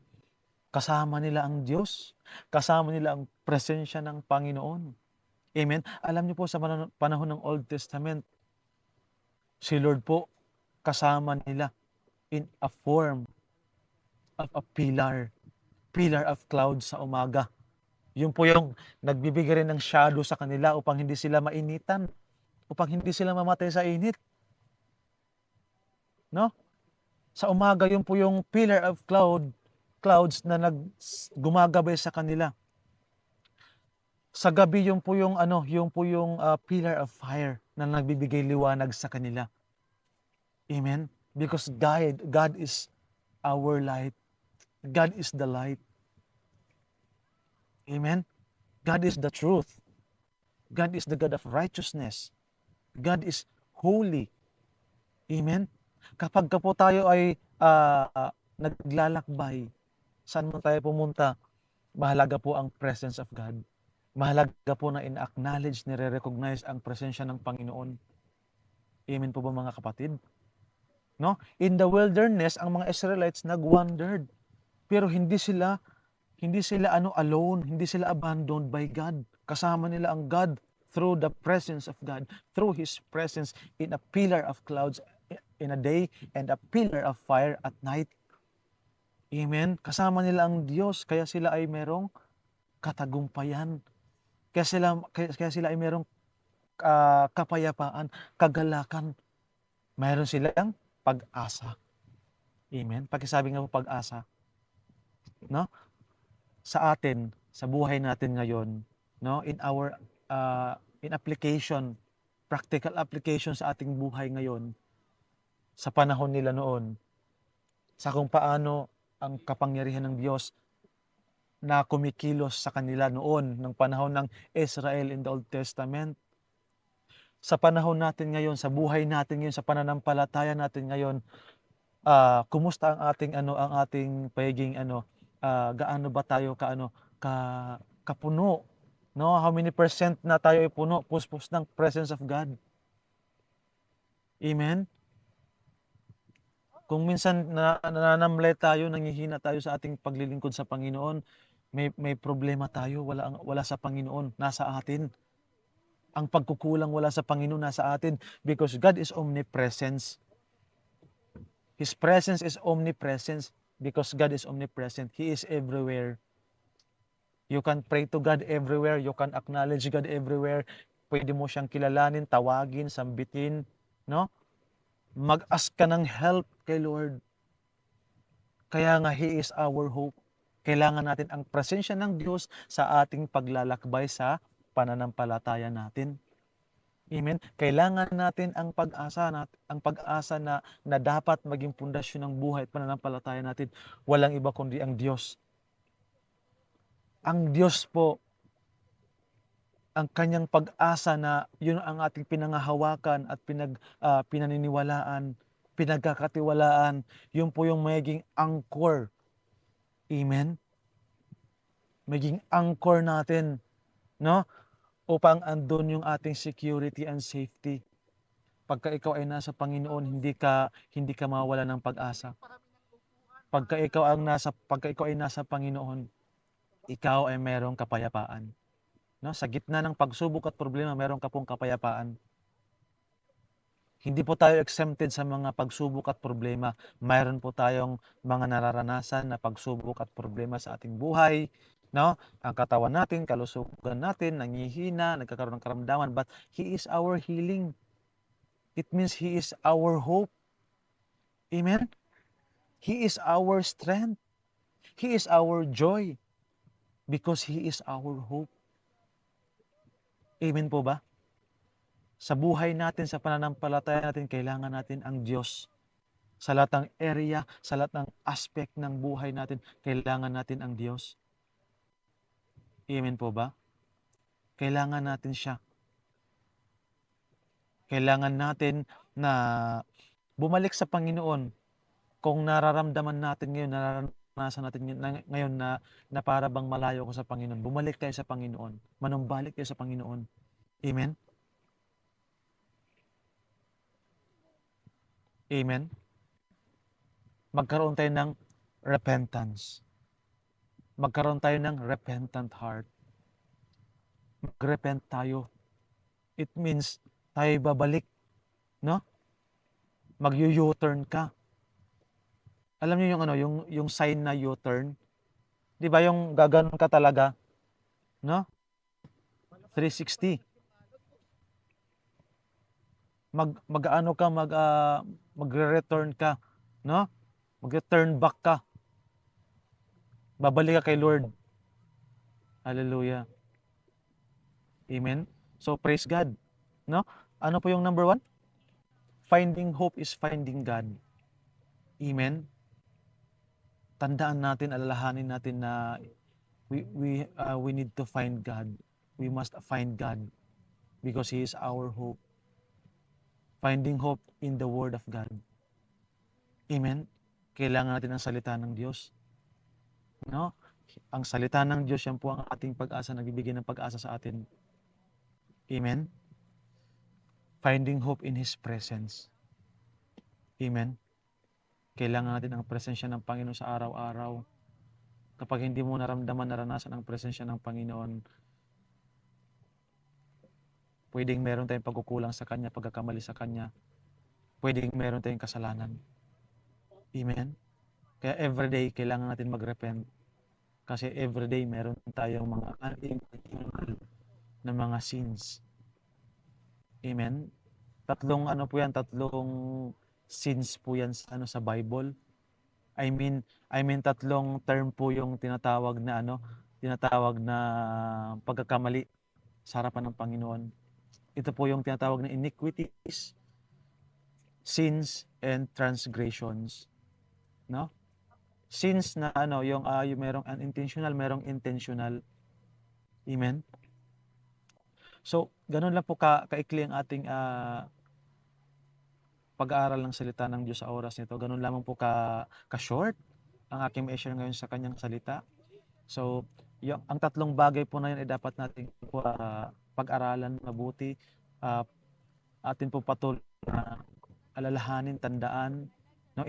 Kasama nila ang Diyos, kasama nila ang presensya ng Panginoon. Amen? Alam niyo po sa panahon ng Old Testament, si Lord po kasama nila in a form of a pillar of cloud sa umaga. Yun po yung nagbibigay rin ng shadow sa kanila upang hindi sila mainitan, upang hindi sila mamatay sa init. No? Sa umaga, yun po yung pillar of clouds na gumagabay sa kanila. Sa gabi, yung po yung pillar of fire na nagbibigay liwanag sa kanila. Amen? Because God is our light. God is the light. Amen? God is the truth. God is the God of righteousness. God is holy. Amen? Kapag po tayo ay naglalakbay, saan man tayo pumunta, mahalaga po ang presence of God. Mahalaga po na in-acknowledge, nire-recognize ang presensya ng Panginoon. Amen po ba mga kapatid? No? In the wilderness, ang mga Israelites nag-wandered. Pero hindi sila alone, hindi sila abandoned by God. Kasama nila ang God through the presence of God, through His presence in a pillar of clouds in a day and a pillar of fire at night. Amen? Kasama nila ang Diyos, kaya sila ay merong katagumpayan. Kaya sila ay merong kapayapaan, kagalakan. Mayroon silang pag-asa. Amen? Pagkasabi nga po pag-asa. No? Sa atin, sa buhay natin ngayon, no? In application, practical application sa ating buhay ngayon, sa panahon nila noon, sa kung paano ang kapangyarihan ng Diyos na kumikilos sa kanila noon, ng panahon ng Israel in the Old Testament. Sa panahon natin ngayon, sa buhay natin ngayon, sa pananampalataya natin ngayon, kumusta ang ating pagiging gaano ba tayo kapuno, no? How many percent na tayo ay puno, puspos ng presence of God? Amen? Kung minsan nananamlay tayo, nanghihina tayo sa ating paglilingkod sa Panginoon, may problema tayo, wala sa Panginoon, nasa atin. Ang pagkukulang wala sa Panginoon, nasa atin, because God is omnipresence. His presence is omnipresence because God is omnipresent. He is everywhere. You can pray to God everywhere. You can acknowledge God everywhere. Pwede mo siyang kilalanin, tawagin, sambitin, no? Mag-ask ka ng help kay Lord. Kaya nga He is our hope. Kailangan natin ang presensya ng Diyos sa ating paglalakbay sa pananampalataya natin. Amen. Kailangan natin ang pag-asa na dapat maging pundasyon ng buhay at pananampalataya natin. Walang iba kundi ang Diyos. Ang Diyos po, ang kanyang pag-asa na yun ang ating pinangahawakan at pinaniniwalaan, pinagkakatiwalaan, yun po yung magiging anchor. Amen? Maging anchor natin, no? Upang andun yung ating security and safety. Pagka ikaw ay nasa Panginoon, hindi ka mawawala ng pag-asa. Pagka ikaw ay nasa Panginoon, ikaw ay mayroong kapayapaan. No? Sa gitna ng pagsubok at problema, meron ka pong kapayapaan. Hindi po tayo exempted sa mga pagsubok at problema. Mayroon po tayong mga nararanasan na pagsubok at problema sa ating buhay. No? Ang katawan natin, kalusugan natin, nangihina, nagkakaroon ng karamdaman, but He is our healing. It means He is our hope. Amen? He is our strength. He is our joy. Because He is our hope. Amen po ba? Sa buhay natin, sa pananampalataya natin, kailangan natin ang Diyos. Sa lahat ng area, sa lahat ng aspect ng buhay natin, kailangan natin ang Diyos. Amen po ba? Kailangan natin siya. Kailangan natin na bumalik sa Panginoon. Kung nararamdaman natin ngayon, nararanasan natin ngayon na para bang malayo ko sa Panginoon, bumalik tayo sa Panginoon. Manumbalik tayo sa Panginoon. Amen? Amen? Magkaroon tayo ng repentance. Magkaroon tayo ng repentant heart. Mag-repent tayo. It means tayo babalik, no? Mag-U-turn ka. Alam niyo yung yung sign na U-turn? 'Di ba yung gaganon ka talaga, no? 360. Mag-ano ka, magre-return ka, no? Mag-return back ka. Babalik ka kay Lord. Hallelujah. Amen. So praise God, no? Ano po yung number 1? Finding hope is finding God. Amen. Tandaan natin, alalahanin natin na we need to find God. We must find God because He is our hope. Finding hope in the Word of God. Amen. Kailangan natin ang salita ng Diyos. No? Ang salita ng Diyos, yan po ang ating pag-asa, nagbibigay ng pag-asa sa atin. Amen. Finding hope in His presence. Amen. Kailangan natin ang presensya ng Panginoon sa araw-araw. Kapag hindi mo naramdaman, naranasan ang presensya ng Panginoon, pwedeng meron tayong pagkukulang sa Kanya, pagkakamali sa Kanya. Pwedeng meron tayong kasalanan. Amen. Kaya everyday, kailangan natin mag-repent. Kasi everyday, meron tayong mga unintentional na mga sins. Amen. Tatlong sins po yan sa Bible. I mean tatlong term po yung tinatawag na pagkakamali sa harapan ng Panginoon. Ito po yung tinatawag na iniquities, sins, and transgressions. No? Sins na yung merong unintentional, merong intentional. Amen. So, ganun lang po kaikli ang ating pag-aaral ng salita ng Diyos sa oras nito. Ganun lamang po ka-short ang aking i-share ngayon sa kanyang salita. So, ang tatlong bagay po na yun ay dapat natin po pag-aralan mabuti. Atin po patuloy na alalahanin, tandaan,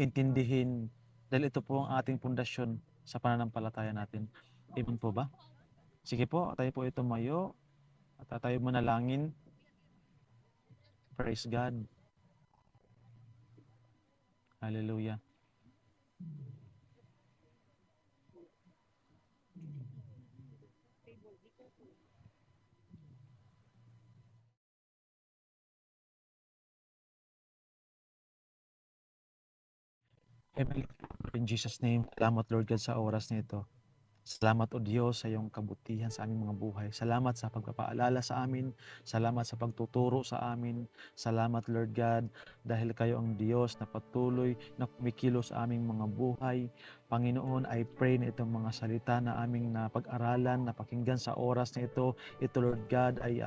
intindihin, dahil ito po ang ating pundasyon sa pananampalataya natin. Amen po ba? Sige po, tayo po tumayo at tayo manalangin. Praise God. Hallelujah. Amen. In Jesus' name, salamat Lord God sa oras nito. Salamat o Diyos sa iyong kabutihan sa aming mga buhay. Salamat sa pagpapaalala sa amin. Salamat sa pagtuturo sa amin. Salamat Lord God dahil kayo ang Diyos na patuloy na kumikilos sa aming mga buhay. Panginoon, I pray na itong mga salita na aming napag-aralan, napakinggan sa oras na ito Lord God ay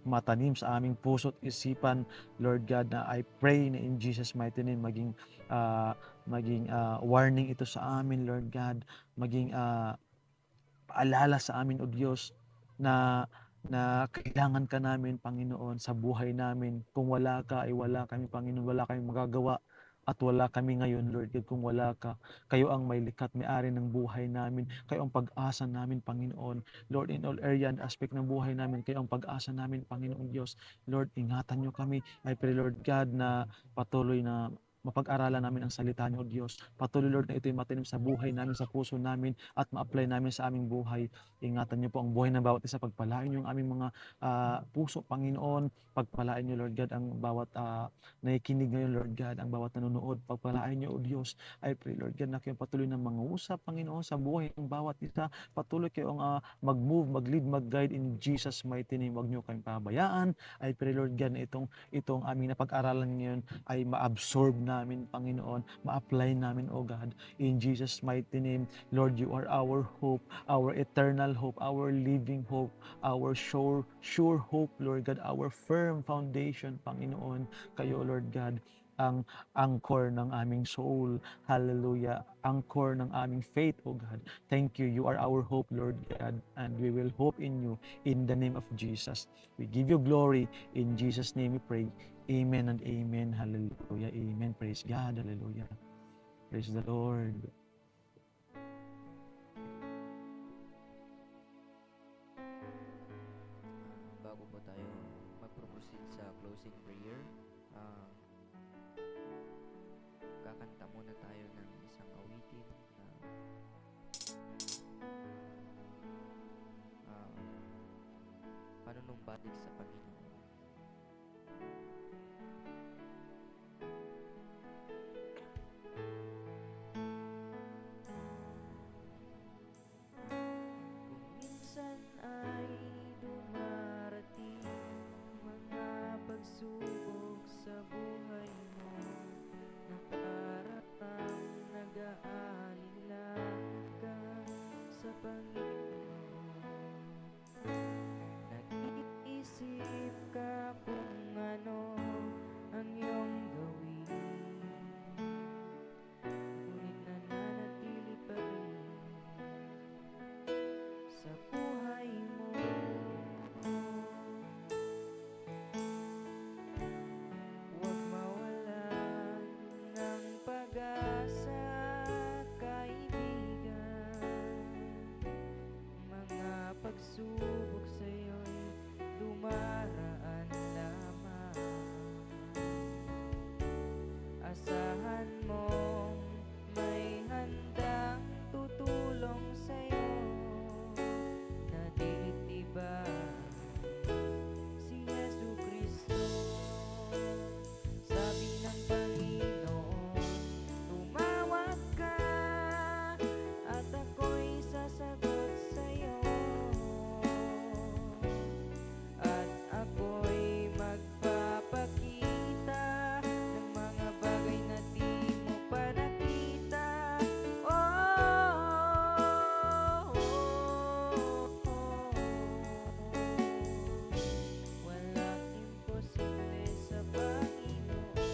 matanim sa aming puso't isipan. Lord God, na I pray na in Jesus' mighty name maging warning ito sa amin Lord God, maging paalala sa amin o Diyos na na kailangan ka namin, Panginoon, sa buhay namin. Kung wala ka, ay wala kami, Panginoon. Wala kaming magagawa at wala kami ngayon, Lord God, kung wala ka. Kayo ang may likhat, may-ari ng buhay namin. Kayo ang pag-asa namin, Panginoon. Lord, in all area and aspect ng buhay namin, kayo ang pag-asa namin, Panginoon Diyos. Lord, ingatan nyo kami. I pray, Lord God, na patuloy na mapag-aralan namin ang salita niyo, Diyos. Patuloy, Lord, na ito'y matinim sa buhay namin, sa puso namin, at ma-apply namin sa aming buhay. Ingatan niyo po ang buhay ng bawat isa. Pagpalain niyo ang aming mga puso, Panginoon. Pagpalain niyo, Lord God, ang bawat nakikinig ngayon, Lord God, ang bawat nanonood. Pagpalain niyo, O Diyos. I pray, Lord God, na kayo patuloy na mangusap, Panginoon, sa buhay ng bawat isa. Patuloy kayo ang mag-move, mag-lead, mag-guide in Jesus' mighty name. Huwag niyo kayong pabayaan. I pray, Lord God, na itong aming napag-aralan ngayon ay ma-absorb namin, Panginoon, ma-apply namin, O God, in Jesus' mighty name. Lord, you are our hope, our eternal hope, our living hope, our sure hope, Lord God, our firm foundation, Panginoon. Kayo, Lord God, ang anchor ng aming soul. Hallelujah. Anchor ng aming faith, O God. Thank you. You are our hope, Lord God, and we will hope in you in the name of Jesus. We give you glory. In Jesus' name we pray. Amen and amen. Hallelujah. Amen. Praise God. Hallelujah. Praise the Lord. Bago po tayo mag-proceed sa closing prayer, kakanta muna tayo ng isang awitin na panunumbalik sa Panginoon. Kung minsan ay dumarating mga pagsubok sa buhay mo, nakaramdam nag-aalala ka sa Panginoon. Nag-iisip ka kung ano ang iyong gawin, ngunit nananatili pa rin sa buhay mo. Huwag mawalan ng pag-asa, kaibigan. Mga pagsubok sa'yo'y dumaraan lamang. Asahan mong may handang tutulong sa'yo na dilitibay si Jesu Kristo. Sabi ng Panginoon, tumawag ka at ako'y sasagot sa'yo, at ako'y magpapakita ng mga bagay na di mo pa nakita. Walang imposible sa Panginoon.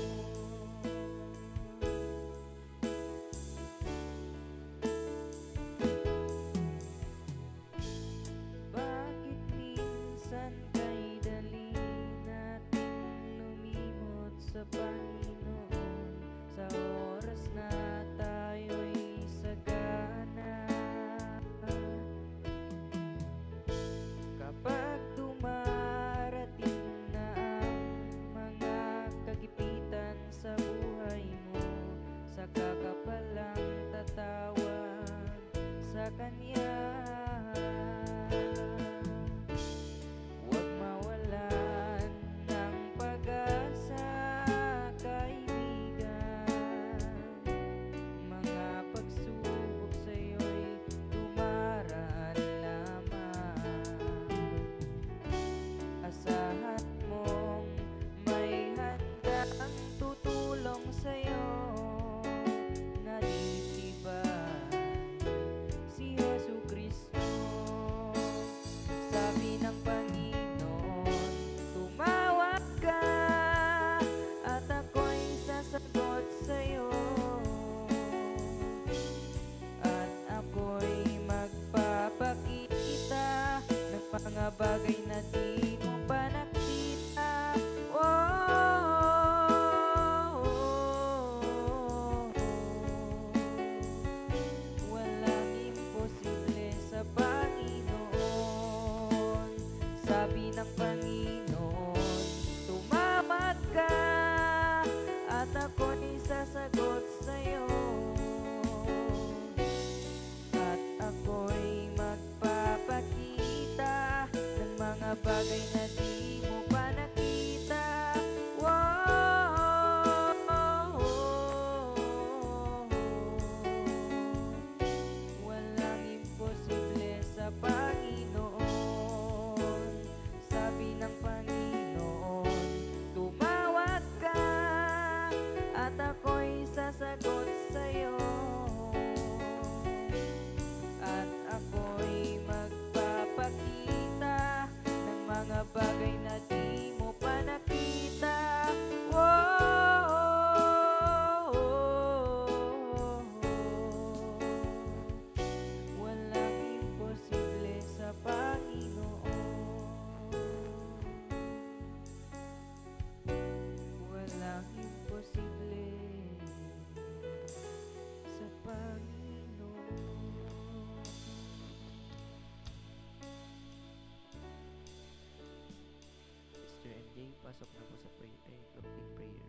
Bakit minsan kay dali nating lumimot sa Panginoon sa oras na tayo'y sagana? Kapag dumarating na ang mga kagipitan sa buhay mo, saka ka palang tatawag sa Kanya. Huwag mawalan ng pag-asa, kaibigan. Mga pagsubok sa'yo'y dumaraan lamang. Asahan mong may handang tutulong sa'yo na ditibay si Jesu Kristo. Sabi ng Panginoon, tumawag ka at ako'y sasagot sa'yo, at ako'y magpapakita ng mga bagay na bagay na di mo pa nakita. Wow. Walang imposible sa Panginoon. Sabi ng Panginoon, tumawag ka at ako'y sasagot sa'yo. At ako'y magpapakita ng mga bagay na di mo pa nakita. Wow. Walang imposible sa Panginoon. Walang imposible sa Panginoon. Sister MJ, pasok na po sa closing prayer.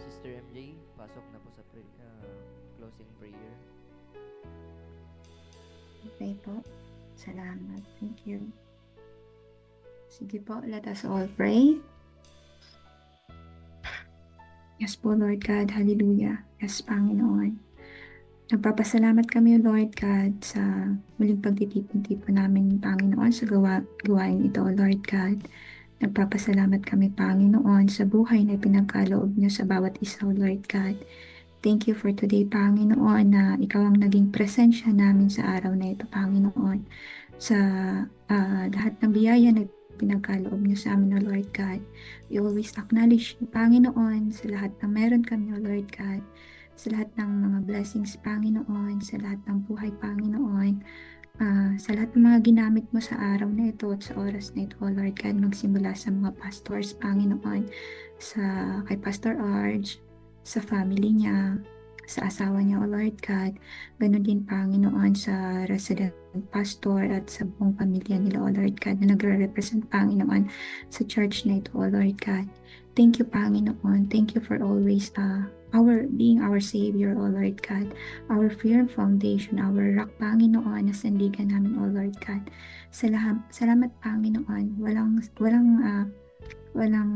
Sister MJ, pasok na po sa closing prayer. Okay po. Salamat. Thank you. Sige po, let us all pray. Yes po, Lord God. Hallelujah. Yes, Panginoon. Nagpapasalamat kami, Lord God, sa muling pagtitipon-tipon namin, Panginoon, sa gawain ito, Lord God. Nagpapasalamat kami, Panginoon, sa buhay na pinagkaloob niyo sa bawat isa, Lord God. Thank you for today, Panginoon, na ikaw ang naging presensya namin sa araw na ito, Panginoon. Sa lahat ng biyaya na pinagkaloob niyo sa amin, O Lord God. We always acknowledge you, Panginoon, sa lahat ng meron kami, O Lord God. Sa lahat ng mga blessings, Panginoon, sa lahat ng buhay, Panginoon. Sa lahat ng mga ginamit mo sa araw na ito at sa oras na ito, O Lord God, magsimula sa mga pastors, Panginoon, kay Pastor Arj, sa family niya, sa asawa niya, O Lord God. Ganon din, Panginoon, sa resident pastor at sa buong pamilya nila, O Lord God, na nagre-represent, Panginoon, sa church na ito, O Lord God. Thank you, Panginoon. Thank you for always being our Savior, O Lord God. Our firm foundation, our rock, Panginoon, na sandigan namin, O Lord God. Salamat, Panginoon. Walang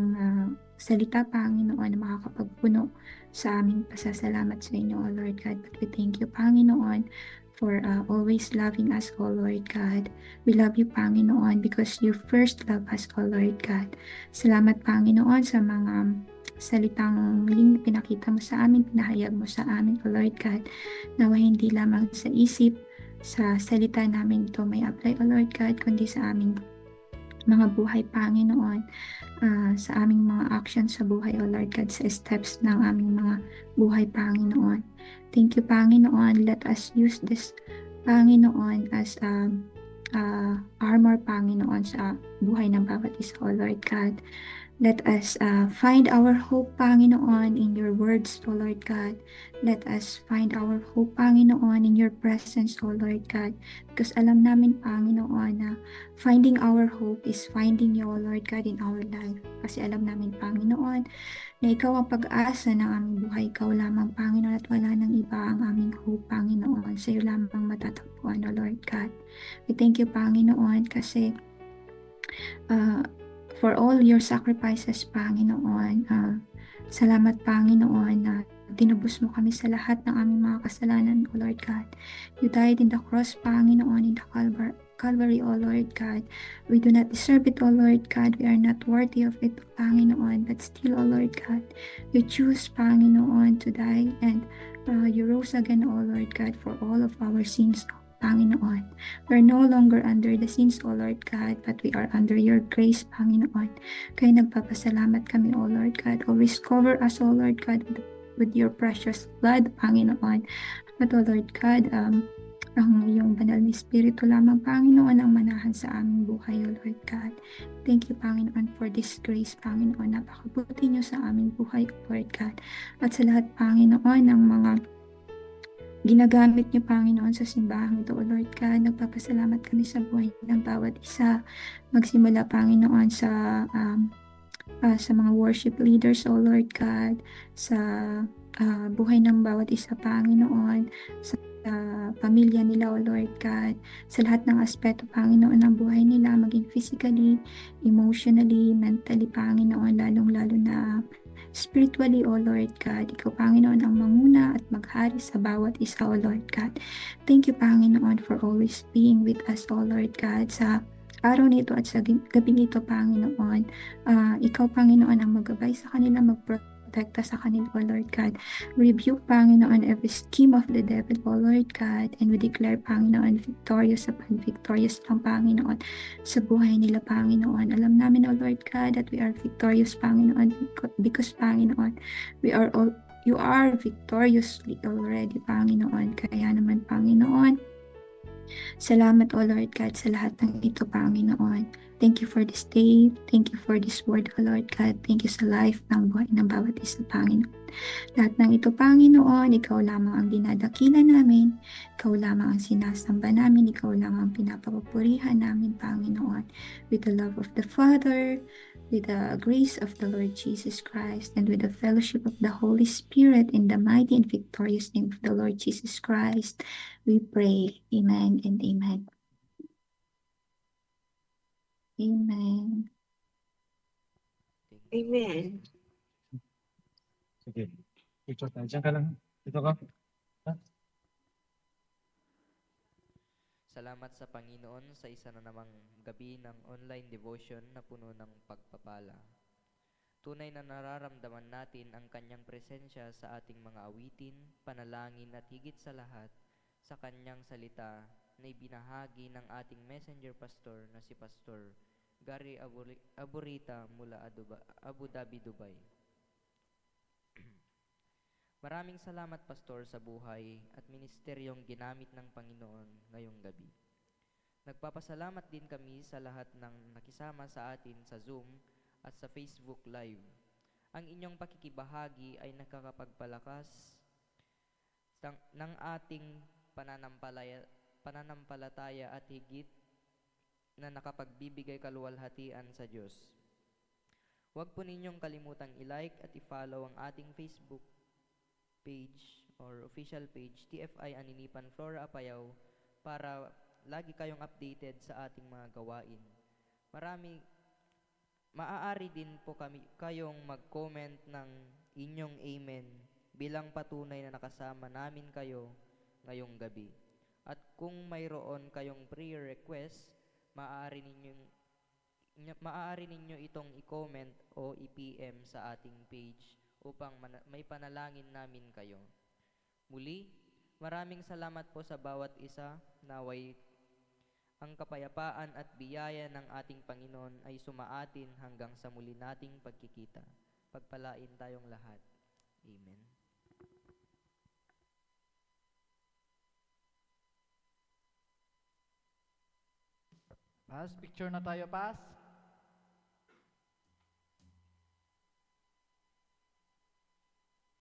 salita, Panginoon, na makakapagpuno sa aming pasasalamat sa inyo, O Lord God. But we thank you, Panginoon, for always loving us, O Lord God. We love you, Panginoon, because you first love us, O Lord God. Salamat, Panginoon, sa mga salitang muling pinakita mo sa amin, pinahayag mo sa amin, O Lord God. Nawa hindi lamang sa isip, sa salita namin ito may apply, O Lord God, kundi sa aming mga buhay, Panginoon, sa aming mga actions sa buhay, O Lord God, sa steps ng aming mga buhay, Panginoon. Thank you, Panginoon. Let us use this, Panginoon, as armor, Panginoon, sa buhay ng bawat isa, O Lord God. Let us find our hope, Panginoon, in your words, O Lord God. Let us find our hope, Panginoon, in your presence, O Lord God. Because alam namin, Panginoon, na finding our hope is finding you, O Lord God, in our life. Kasi alam namin, Panginoon, na ikaw ang pag-asa ng aming buhay. Ikaw lamang, Panginoon, at wala nang iba ang aming hope, Panginoon. Sa iyo lamang matatagpuan, O Lord God. We thank you, Panginoon, kasi for all your sacrifices, Panginoon. Salamat, Panginoon, na tinubos mo kami sa lahat ng aming mga kasalanan, O Lord God. You died in the cross, Panginoon, in the Calvary, O Lord God. We do not deserve it, O Lord God. We are not worthy of it, Panginoon. But still, O Lord God, you choose, Panginoon, to die, and you rose again, O Lord God, for all of our sins, Panginoon. We're no longer under the sins, O Lord God, but we are under your grace, Panginoon. Kaya nagpapasalamat kami, O Lord God. Always cover us, O Lord God, with your precious blood, Panginoon. But, O Lord God, ang iyong banal na Espiritu lamang, Panginoon, ang manahan sa aming buhay, O Lord God. Thank you, Panginoon, for this grace, Panginoon. Napakabuti niyo sa aming buhay, O Lord God. At sa lahat, Panginoon, ng mga ginagamit niyo, Panginoon, sa simbahan ito, O Lord God. Nagpapasalamat kami sa buhay ng bawat isa. Magsimula, Panginoon, sa mga worship leaders, O Lord God, sa buhay ng bawat isa, Panginoon, sa pamilya nila, O Lord God, sa lahat ng aspeto, Panginoon, ng buhay nila, maging physically, emotionally, mentally, Panginoon, lalong-lalo na spiritually, O Lord God. Ikaw, Panginoon, ang manguna at maghari sa bawat isa, O Lord God. Thank you, Panginoon, for always being with us, O Lord God, sa araw nito at sa gabing ito, Panginoon. Ikaw, Panginoon, ang maggabay sa kanila, magprotekta sa kanila, O Lord God. Rebuke, Panginoon, every scheme of the devil, O Lord God, and we declare, Panginoon, victorious upon victorious lang, Panginoon, sa buhay nila, Panginoon. Alam namin, O Lord God, that we are victorious, Panginoon, because, Panginoon, you are victoriously already, Panginoon. Kaya naman, Panginoon, salamat, O Lord God, sa lahat ng ito, Panginoon. Thank you for this day. Thank you for this word, O Lord God. Thank you sa life ng buhay ng bawat isa, Panginoon. Lahat ng ito, Panginoon, Ikaw lamang ang dinadakila namin. Ikaw lamang ang sinasamba namin. Ikaw lamang ang pinapapurihan namin, Panginoon. With the love of the Father, with the grace of the Lord Jesus Christ, and with the fellowship of the Holy Spirit, in the mighty and victorious name of the Lord Jesus Christ, we pray. Amen and amen. Amen. Thank you. Amen. Sige. Picture tayo. Diyan ka lang. Dito ka. Salamat sa Panginoon sa isa na namang gabi ng online devotion na puno ng pagpapala. Tunay na nararamdaman natin ang kanyang presensya sa ating mga awitin, panalangin at higit sa lahat sa kanyang salita na ibinahagi ng ating messenger pastor na si Pastor Gary Aburita mula Abu Dhabi, Dubai. Maraming salamat, Pastor, sa buhay at ministeryong ginamit ng Panginoon ngayong gabi. Nagpapasalamat din kami sa lahat ng nakisama sa atin sa Zoom at sa Facebook Live. Ang inyong pakikibahagi ay nakakapagpalakas ng ating pananampalataya at higit na nakapagbibigay kaluwalhatian sa Diyos. Huwag po ninyong kalimutang i-like at i-follow ang ating Facebook page or official page, TFI Aninipan Flora Apayao, para lagi kayong updated sa ating mga gawain. Maaari din po kayong mag-comment ng inyong amen bilang patunay na nakasama namin kayo ngayong gabi. At kung mayroon kayong prayer request, maaari ninyo itong i-comment o i-PM sa ating page upang may panalangin namin kayo. Muli, maraming salamat po sa bawat isa. Naway ang kapayapaan at biyaya ng ating Panginoon ay sumaatin hanggang sa muli nating pagkikita. Pagpalain tayong lahat. Amen. Pas, picture na tayo, Pas.